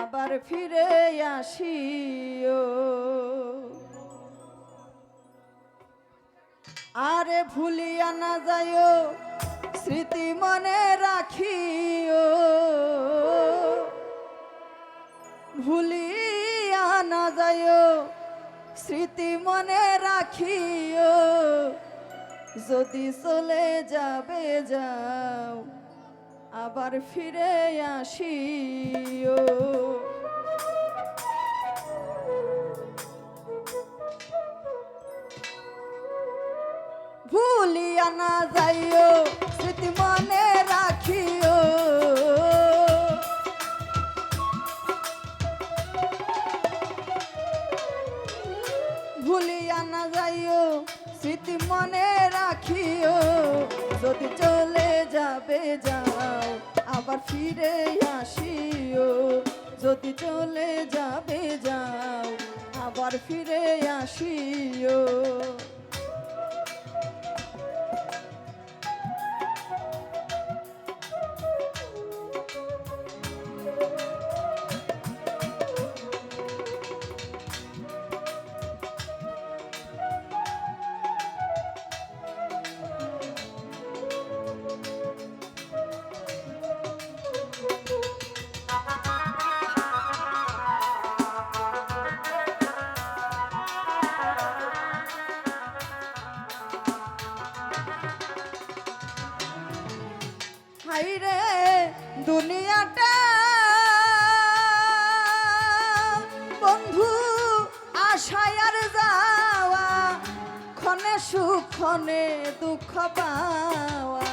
আবার ফিরে আসিও। আরে ভুলিয়া না যাইও স্মৃতি মনে রাখিও, ভুলিয়া না যাইও স্মৃতি মনে রাখিও। যদি চলে যাবে যাও আবার ফিরে আসিও। ভুলিয়া না যাইও স্মৃতি মনে রাখিও, ভুলিয়া না যাইও স্মৃতি মনে রাখিও। যদি চলে যাবে যাও আবার ফিরে আসিও, যদি চলে যাবে যাও আবার ফিরে আসিও। হাইরে দুনিয়াটা বন্ধু আশায় আর যাওয়া, ক্ষণে সুখ ক্ষণে দুঃখ পাওয়া।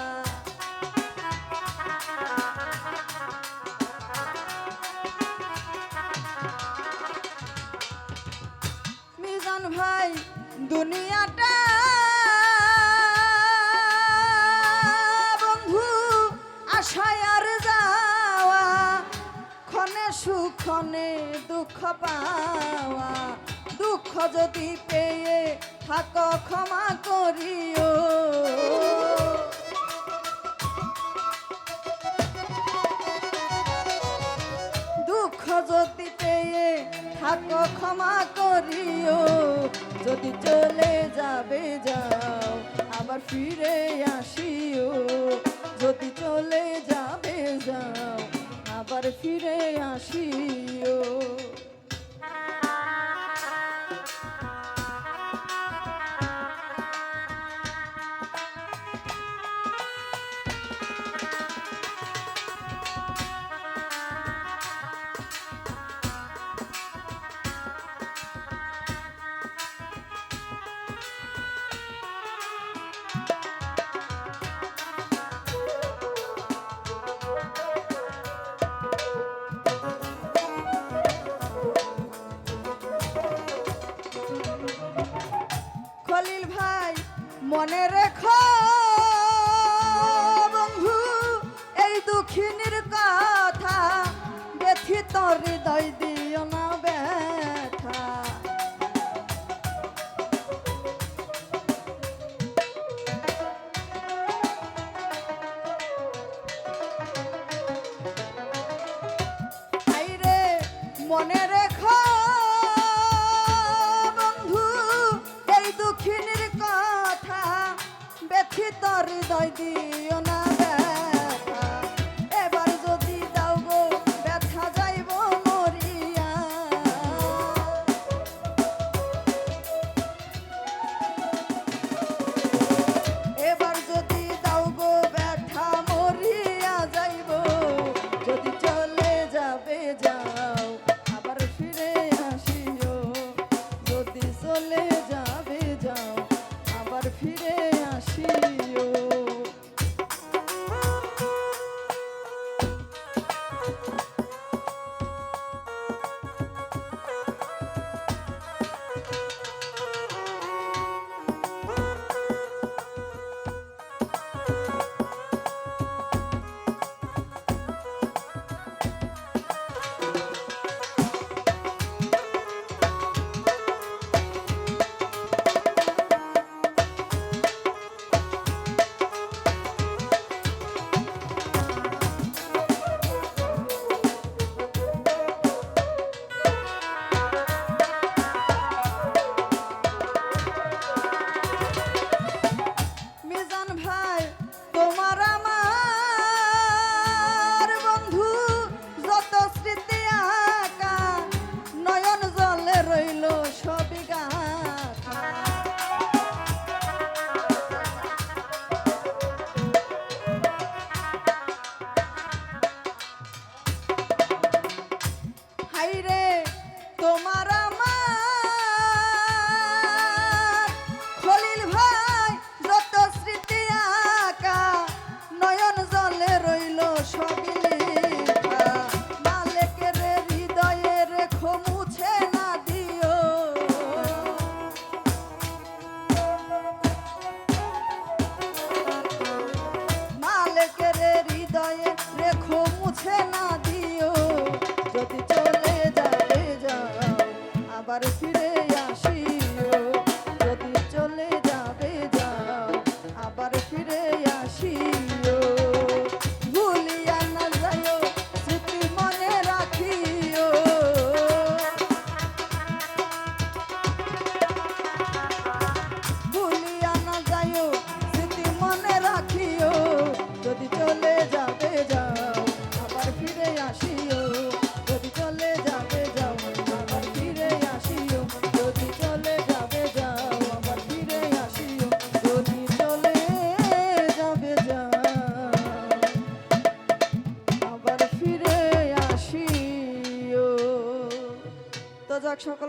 মিজান ভাই দুনিয়াটা আশায় আর যাওয়া, ক্ষণে সুখ ক্ষণে দুঃখ পাওয়া। দুঃখ যদি পেয়ে থাকো ক্ষমা করিও, দুঃখ যদি পেয়ে থাকো ক্ষমা করিও। যদি চলে যাবে যাও আবার ফিরে আসিও, যদি চলে যাবে যাও আবার ফিরে আসিও। খলিল ভাই মনে রেখো বন্ধু এই দুঃখিনীর কথা, ব্যথিত হৃদয় দিও না ব্যথা। আইরে মনে রেখো দুঃখিনীর কথা, ব্যথিত হৃদয় দিও না ব্যথা। এবার যদি দাও গো ব্যথা যাইব মরিয়া, এবার যদি দাও গো ব্যথা মরিয়া যাইব। যদি চলে যাবে যাও আবার নাই রে তোমার আমার খলিল ভাই যত স্মৃতি আঁকা নয়ন জলে রইল সবই লেখা মালিকের হৃদয়ে রেখো মুছে না দিও মালিকের হৃদয়ে রেখো মুছে না দিও যদি চলে যাবে যাও আবার ফিরে আসিও যদি চলে যাবে যাও আবার ফিরে আসিও ভুলিয়া না যাইও স্মৃতি মনে রাখিও ভুলিয়া না যাইও স্মৃতি মনে রাখিও যদি চলে যাবে যাও আবার ফিরে আসিও যদি চলে যাবে যাও আবার ফিরে আসিও যদি চলে যাবে যাও আবার ফিরে আসিও যদি চলে যাবে যাও আবার ফিরে আসিও তো যাক সকল